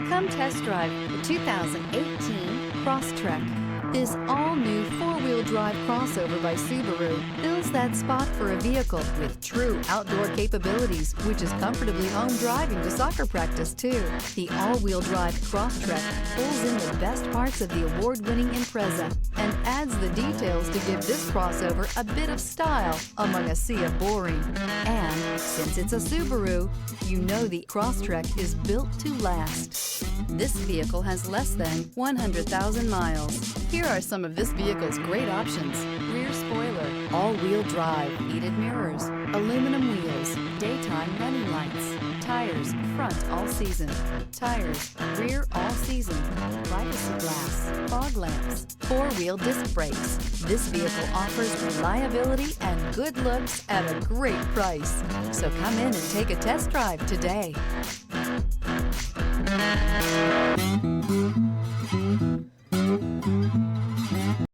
Come test drive the 2018 Crosstrek. This all-new four-wheel drive crossover by Subaru fills that spot for a vehicle with true outdoor capabilities, which is comfortably home driving to soccer practice too. The all-wheel drive Crosstrek pulls in the best parts of the award-winning Impreza and adds the details to give this crossover a bit of style among a sea of boring. And since it's a Subaru, you know the Crosstrek is built to last. This vehicle has less than 100,000 miles. Here are some of this vehicle's great options: rear spoiler, all-wheel drive, heated mirrors, aluminum wheels, daytime running lights, tires, front all season, tires, rear all season, privacy glass, fog lamps, four-wheel disc brakes. This vehicle offers reliability and good looks at a great price. So come in and take a test drive today.